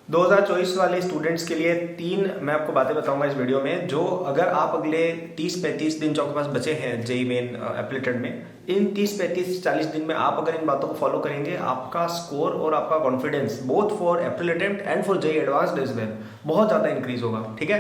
2024 वाले स्टूडेंट्स के लिए तीन मैं आपको बातें बताऊंगा इस वीडियो में, जो अगर आप अगले 30-35 दिन जो आपके पास बचे हैं जेई मेन एप्लीटेड में, इन 30-35-40 दिन में आप अगर इन बातों को फॉलो करेंगे, आपका स्कोर और आपका confidence both for April attempt and for JEE advanced is well बहुत ज्यादा इंक्रीज होगा। ठीक है,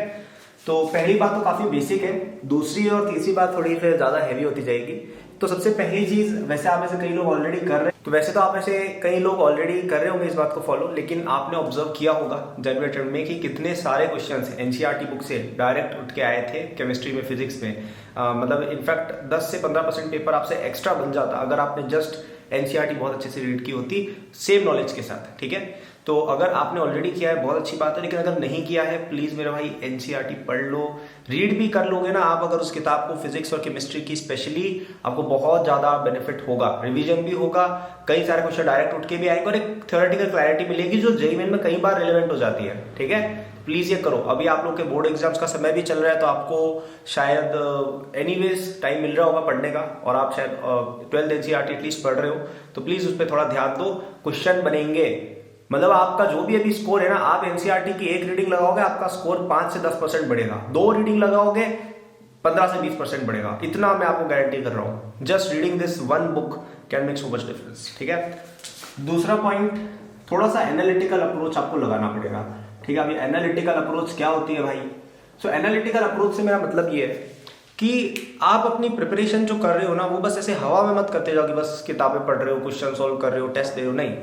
तो पहली बात तो काफी बेसिक है, दूसरी और तीसरी बात थोड़ी फिर ज्यादा हैवी होती जाएगी। तो सबसे पहली चीज, वैसे आप में से कई लोग ऑलरेडी कर रहे हैं, तो वैसे तो आप में से कई लोग ऑलरेडी कर रहे होंगे इस बात को फॉलो, लेकिन आपने ऑब्जर्व किया होगा जनवरी अटेम्प्ट में कि कितने सारे क्वेश्चंस एनसीईआरटी बुक से डायरेक्ट उठ के आए थे केमिस्ट्री में, फिजिक्स में। मतलब इनफैक्ट 10 से 15% पेपर आपसे एक्स्ट्रा बन जाता अगर आपने जस्ट एनसीईआरटी बहुत अच्छे से रीड की होती सेम नॉलेज के साथ। ठीक है, तो अगर आपने ऑलरेडी किया है बहुत अच्छी बात है, लेकिन अगर नहीं किया है प्लीज मेरे भाई एनसीईआरटी पढ़ लो। रीड भी कर लोगे ना आप अगर उस किताब को, फिजिक्स और केमिस्ट्री की स्पेशली, आपको बहुत ज्यादा बेनिफिट होगा, रिवीजन भी होगा, कई सारे क्वेश्चन डायरेक्ट उठ के भी आएंगे और एक थ्योरेटिकल क्लैरिटी मिलेगी जो जेईई मेन में कई बार रिलेवेंट हो जाती है। ठीक है, प्लीज ये करो। अभी आप लोग के बोर्ड एग्जाम्स का समय भी चल रहा है, तो आपको शायद एनीवेज टाइम मिल रहा होगा पढ़ने का, और आप शायद 12th एनसीईआरटी एटलीस्ट पढ़ रहे हो, तो प्लीज उस पर थोड़ा ध्यान दो। क्वेश्चन बनेंगे, मतलब आपका जो भी अभी स्कोर है ना, आप एनसीईआरटी की एक रीडिंग लगाओगे आपका स्कोर 5 से 10% बढ़ेगा, 2 रीडिंग लगाओगे 15 से 20% बढ़ेगा, इतना मैं आपको गारंटी कर रहा हूं। Just reading this one book can make so much difference. ठीक है, दूसरा पॉइंट, थोड़ा सा एनालिटिकल अप्रोच आपको लगाना पड़ेगा। ठीक है, अभी एनालिटिकल अप्रोच क्या होती है भाई? सो एनालिटिकल अप्रोच से मेरा मतलब ये है कि आप अपनी प्रिपरेशन जो कर रहे हो ना, वो बस ऐसे हवा में मत करते जाओ कि बस किताबें पढ़ रहे हो, क्वेश्चन सॉल्व कर रहे हो, टेस्ट दे रहे हो। नहीं,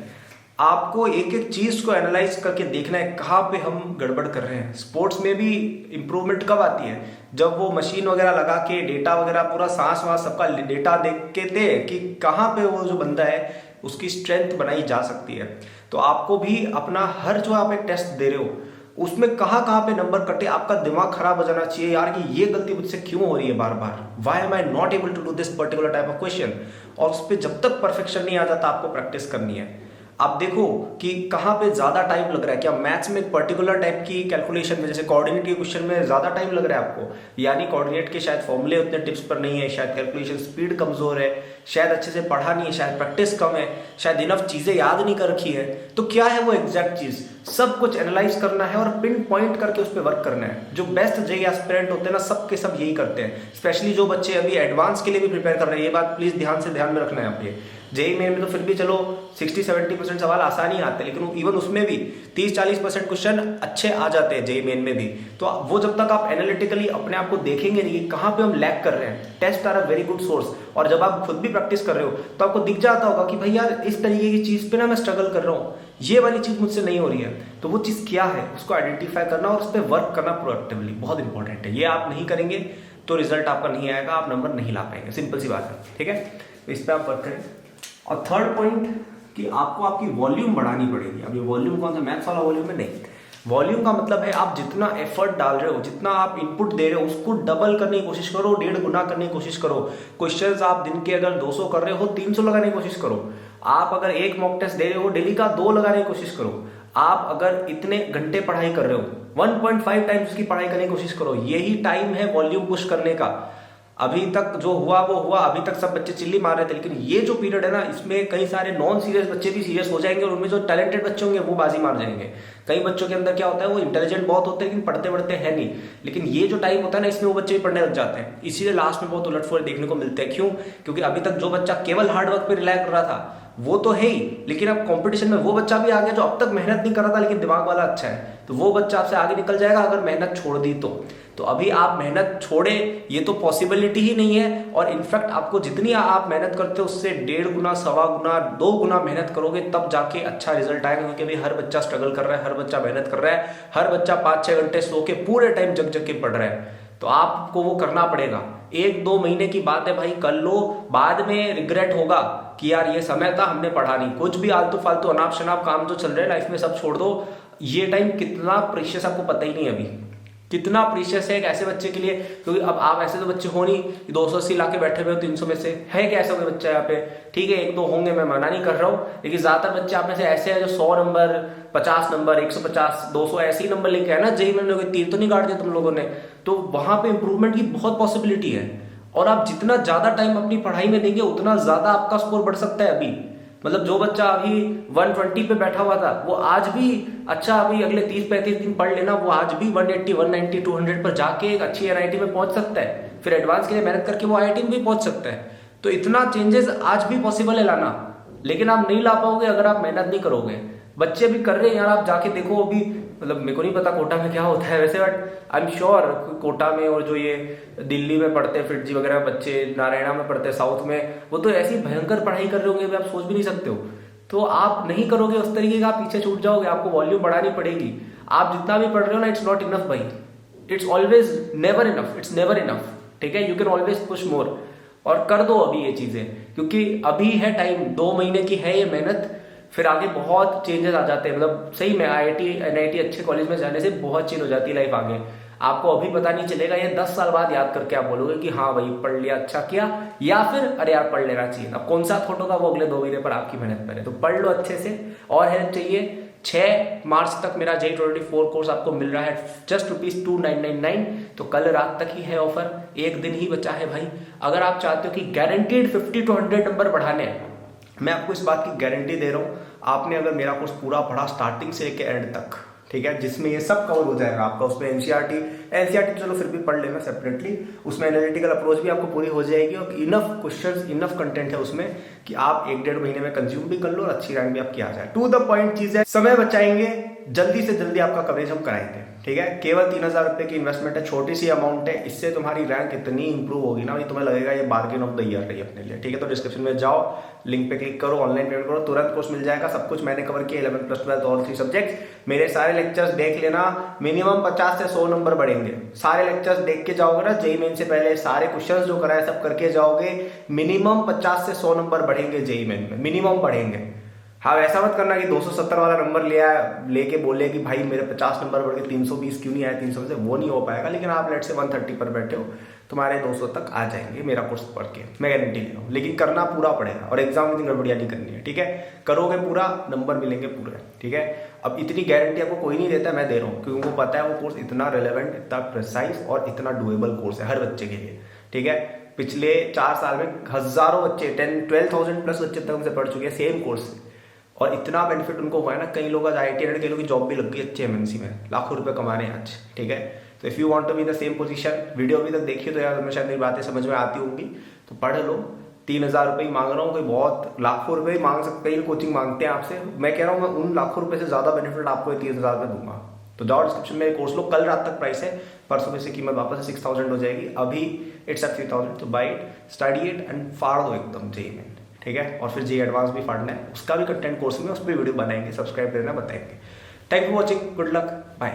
आपको एक एक चीज को एनालाइज करके देखना है कहाँ पे हम गड़बड़ कर रहे हैं। स्पोर्ट्स में भी इंप्रूवमेंट कब आती है? जब वो मशीन वगैरह लगा के डेटा वगैरह पूरा सांस वास सबका डेटा देख के दे कि कहाँ पे वो जो बंदा है उसकी स्ट्रेंथ बनाई जा सकती है। तो आपको भी अपना हर जो आप एक टेस्ट दे रहे हो उसमें कहाँ कहाँ पे नंबर कटे, आपका दिमाग खराब हो जाना चाहिए यार कि ये गलती मुझसे क्यों हो रही है बार बार, why am I not able to do this particular type of question. और उस पर जब तक परफेक्शन नहीं आ जाता आपको प्रैक्टिस करनी है। आप देखो कि कहाँ पे ज्यादा टाइम लग रहा है। क्या मैथ्स में एक पर्टिकुलर टाइप की कैलकुलेशन में, जैसे कोऑर्डिनेट के क्वेश्चन में ज्यादा टाइम लग रहा है आपको, यानी कोऑर्डिनेट के शायद फॉर्मूले उतने टिप्स पर नहीं है, शायद कैलकुलेशन स्पीड कमजोर है, शायद अच्छे से पढ़ा नहीं है, शायद प्रैक्टिस कम है, शायद इनफ चीजें याद नहीं कर रखी है। तो क्या है वो एग्जैक्ट चीज? सब कुछ एनालाइज करना है और पिन पॉइंट करके उस पर वर्क करना है। जो बेस्ट जेईई एस्पिरेंट होते हैं ना, सबके सब यही करते हैं। स्पेशली जो बच्चे अभी एडवांस के लिए भी प्रिपेयर कर रहे हैं, ये बात प्लीज ध्यान में रखना है। आप ये जेईई मेन में तो फिर भी चलो 60-70% सवाल आसान ही आते हैं, लेकिन इवन उसमें भी 30-40% क्वेश्चन अच्छे आ जाते हैं जेईई मेन में भी। तो वो जब तक आप एनालिटिकली अपने आप को देखेंगे नहीं कहाँ पे हम लैग कर रहे हैं, test are a very good source. और जब आप खुद भी प्रैक्टिस कर रहे हो तो आपको दिख जाता होगा कि भाई यार इस तरीके की चीज पे ना मैं स्ट्रगल कर रहा हूँ, ये वाली चीज मुझसे नहीं हो रही है। तो वो चीज क्या है उसको आइडेंटिफाई करना और उस पर वर्क करना प्रोएक्टिवली बहुत इंपॉर्टेंट है। ये आप नहीं करेंगे तो रिजल्ट आपका नहीं आएगा, आप नंबर नहीं ला पाएंगे, सिंपल सी बात है। ठीक है, तो इस पर आप वर्क करें। और थर्ड पॉइंट कि आपको आपकी वॉल्यूम बढ़ानी पड़ेगी। अब ये वॉल्यूम कौन सा मैथ्स वाला वॉल्यूम है? नहीं, वॉल्यूम का मतलब है आप जितना एफर्ट डाल रहे हो, जितना आप इनपुट दे रहे हो, उसको डबल करने की कोशिश करो, 1.5 गुना करने की कोशिश करो। क्वेश्चंस आप दिन के अगर 200 कर रहे हो, 300 लगाने की कोशिश करो। आप अगर एक मॉक टेस्ट दे रहे हो, डेली का 2 लगाने की कोशिश करो। आप अगर इतने घंटे पढ़ाई कर रहे हो, 1.5 टाइम्स उसकी पढ़ाई करने की कोशिश करो। यही टाइम है वॉल्यूम पुश करने का। अभी तक जो हुआ वो हुआ, अभी तक सब बच्चे चिल्ली मार रहे थे, लेकिन ये जो पीरियड है ना, इसमें कई सारे नॉन सीरियस बच्चे भी सीरियस हो जाएंगे और उनमें जो टैलेंटेड बच्चे होंगे वो बाजी मार जाएंगे। कई बच्चों के अंदर क्या होता है, वो इंटेलिजेंट बहुत होते हैं लेकिन पढ़ते पढ़ते हैं नहीं। लेकिन ये जो टाइम होता है ना, इसमें वो बच्चे भी पढ़ने लग जाते हैं, इसीलिए लास्ट में बहुत उलटफेर देखने को मिलते हैं। क्यों? क्योंकि अभी तक जो बच्चा केवल हार्डवर्क पे रिलाय कर रहा था वो तो है ही, लेकिन अब कंपटीशन में वो बच्चा भी आ गया जो अब तक मेहनत नहीं कर रहा था लेकिन दिमाग वाला अच्छा है, तो वो बच्चा आपसे आगे निकल जाएगा अगर मेहनत छोड़ दी तो अभी आप मेहनत छोड़े ये तो पॉसिबिलिटी ही नहीं है। और इनफैक्ट आपको जितनी आप मेहनत करते हो उससे 1.5 गुना, 1.25 गुना, 2 गुना मेहनत करोगे तब जाके अच्छा रिजल्ट आएगा। क्योंकि अभी हर बच्चा स्ट्रगल कर रहा है, हर बच्चा मेहनत कर रहा है, हर बच्चा 5-6 घंटे सो के पूरे टाइम जग जग के पढ़ रहा है। तो आपको वो करना पड़ेगा। 1-2 महीने की बात है भाई, कर लो, बाद में रिग्रेट होगा कि यार ये समय था हमने पढ़ा नहीं। कुछ भी आलतू फालतू अनाप शनाप काम जो चल रहे हैं लाइफ में सब छोड़ दो। ये टाइम कितना प्रीशियस आपको पता ही नहीं अभी, कितना प्रीशियस है एक ऐसे बच्चे के लिए। क्योंकि अब आप ऐसे तो बच्चे हो नहीं 280 ला के बैठे हुए हो 300 में से, है क्या ऐसा कोई बच्चा यहाँ पे? ठीक है, 1-2 होंगे, मैं मना नहीं कर रहा हूँ, लेकिन ज्यादातर बच्चे आप में से ऐसे हैं जो 100 नंबर, 50 नंबर, 150, 200 ऐसे ही नंबर लेके आए ना जेईई में। तीर तो नहीं काट दिया तुम लोगों ने, तो वहां पे इंप्रूवमेंट की बहुत पॉसिबिलिटी है। और आप जितना ज्यादा टाइम अपनी पढ़ाई में देंगे उतना ज्यादा आपका स्कोर बढ़ सकता है। अभी मतलब जो बच्चा अभी 120 पे बैठा हुआ था वो आज भी अच्छा, अभी अगले 30-35 दिन पढ़ लेना, वो आज भी 180, 190, 200 पर जाके एक अच्छी NIT में पहुंच सकता है। फिर एडवांस के लिए मेहनत करके वो IIT में भी पहुंच सकता है। तो इतना चेंजेस आज भी पॉसिबल है लाना, लेकिन आप नहीं ला पाओगे अगर आप मेहनत नहीं करोगे। बच्चे भी कर रहे हैं यार, आप जाके देखो अभी, मतलब मेरे को नहीं पता कोटा में क्या होता है वैसे, but I am sure Kota में और जो ये दिल्ली में पढ़ते हैं फिटजी वगैरह बच्चे, नारायणा में पढ़ते हैं साउथ में, वो तो ऐसी भयंकर पढ़ाई कर रहे होंगे आप सोच भी नहीं सकते हो। तो आप नहीं करोगे उस तरीके का, आप पीछे छूट जाओगे, आपको वॉल्यूम बढ़ानी पड़ेगी। आप जितना भी पढ़ रहे हो ना, इट्स नॉट इनफ भाई, it's always never enough, it's never enough, ठीक है। You can always push more, और कर दो अभी ये चीजें, क्योंकि अभी है टाइम, 2 महीने की है ये मेहनत, फिर आगे बहुत चेंजेस आ जाते हैं। मतलब सही में IIT NIT अच्छे कॉलेज में जाने से बहुत चेंज हो जाती है लाइफ आगे। आपको अभी पता नहीं चलेगा, ये 10 साल बाद याद करके आप बोलोगे कि हाँ भाई पढ़ लिया, अच्छा किया, या फिर अरे यार पढ़ लेना चाहिए। अब कौन सा थॉट होगा, वो अगले 2 महीने पर आपकी मेहनत पर है। तो पढ़ लो अच्छे से, और हेल्प चाहिए 6 मार्च तक मेरा JEE 24 कोर्स आपको मिल रहा है जस्ट ₹2999। तो कल रात तक ही है ऑफर, एक दिन ही बचा है भाई। अगर आप चाहते हो कि गारंटीड 50 to 100 नंबर बढ़ाने हैं, मैं आपको इस बात की गारंटी दे रहा हूं, आपने अगर मेरा कोर्स पूरा पढ़ा स्टार्टिंग से लेकर एंड तक, ठीक है, जिसमें ये सब कवर हो जाएगा आपका। उसमें NCERT चलो फिर भी पढ़ लेना सेपरेटली, उसमें एनालिटिकल अप्रोच भी आपको पूरी हो जाएगी, और इनफ क्वेश्चंस, इनफ कंटेंट है उसमें कि आप 1-1.5 महीने में कंज्यूम भी कर लो और अच्छी रैंक भी आपकी आ जाए। टू द पॉइंट चीज है, समय बचाएंगे, जल्दी से जल्दी आपका कवरेज हम कराएंगे, ठीक है। केवल 3000 रुपए की इन्वेस्टमेंट है, छोटी सी अमाउंट है, इससे तुम्हारी रैंक इतनी इंप्रूव होगी ना, तुम्हें लगेगा ये बार्गेन ऑफ द ईयर रही अपने लिए, ठीक है। तो डिस्क्रिप्शन में जाओ, लिंक पे क्लिक करो, ऑनलाइन पेमेंट करो, तुरंत कोर्स मिल जाएगा। सब कुछ मैंने कवर किया, 11th + 12th और 3 सब्जेक्ट। मेरे सारे लेक्चर्स देख लेना, मिनिमम 50 से 100 नंबर बढ़ेंगे। सारे लेक्चर्स देख के जाओगे ना, JEE मेन से पहले सारे क्वेश्चंस जो कराए सब करके जाओगे, मिनिमम 50 से 100 नंबर बढ़ेंगे JEE मेन में, मिनिमम बढ़ेंगे। हाँ, ऐसा मत करना कि 270 वाला नंबर लेके बोले कि भाई मेरे 50 नंबर बढ़ के 320 क्यों नहीं आया 300 से, वो नहीं हो पाएगा। लेकिन आप लेट से 130 पर बैठे हो, तुम्हारे 200 तक आ जाएंगे मेरा कोर्स पढ़ के, मैं गारंटी ले रहा हूँ। लेकिन करना पूरा पड़ेगा, और एग्जाम में गड़बड़ियाँ नहीं करनी है, ठीक है। करोगे पूरा, नंबर मिलेंगे पूरे, ठीक है। अब इतनी गारंटी आपको कोई नहीं देता, मैं दे रहा हूँ, क्योंकि उनको पता है वो कोर्स इतना रिलेवेंट, इतना प्रिसाइज और इतना डुएबल कोर्स है हर बच्चे के लिए, ठीक है। पिछले 4 साल में हजारों बच्चे, 12,000 प्लस बच्चे तक हमसे पढ़ चुके हैं सेम कोर्स से, और इतना बेनिफिट उनको हुआ है ना। कई लोग आज IIT कई लोगों की जॉब भी लग गई अच्छे MNC में, लाखों रुपए कमा रहे हैं आज, ठीक है। तो if you want to be the same position, video अभी तक देखिए तो यार तुम्हें शायद मेरी बातें समझ में आती होंगी, तो पढ़ लो। 3000 रुपये ही मांग रहा हूँ, कोई बहुत लाखों रुपए ही मांग सकते हैं, कोचिंग मांगते हैं आपसे। मैं कह रहा हूँ मैं उन लाखों रुपए से ज्यादा बेनिफिट आपको 30,000 रुपये दूंगा। तो जाओ डिस्क्रिप्शन में कोर्स लो, कल रात तक प्राइस है, परसों में से कीमत वापस 6000 हो जाएगी, अभी इट्स एट 3000। तो buy it, study it and फाड़ दो एकदम JEE में, ठीक है। और फिर JEE एडवांस भी फाड़ना है, उसका भी कंटेंट कोर्स में, उस पर वीडियो बनाएंगे, सब्सक्राइब करना बताएंगे। Thank you for watching, good luck, bye.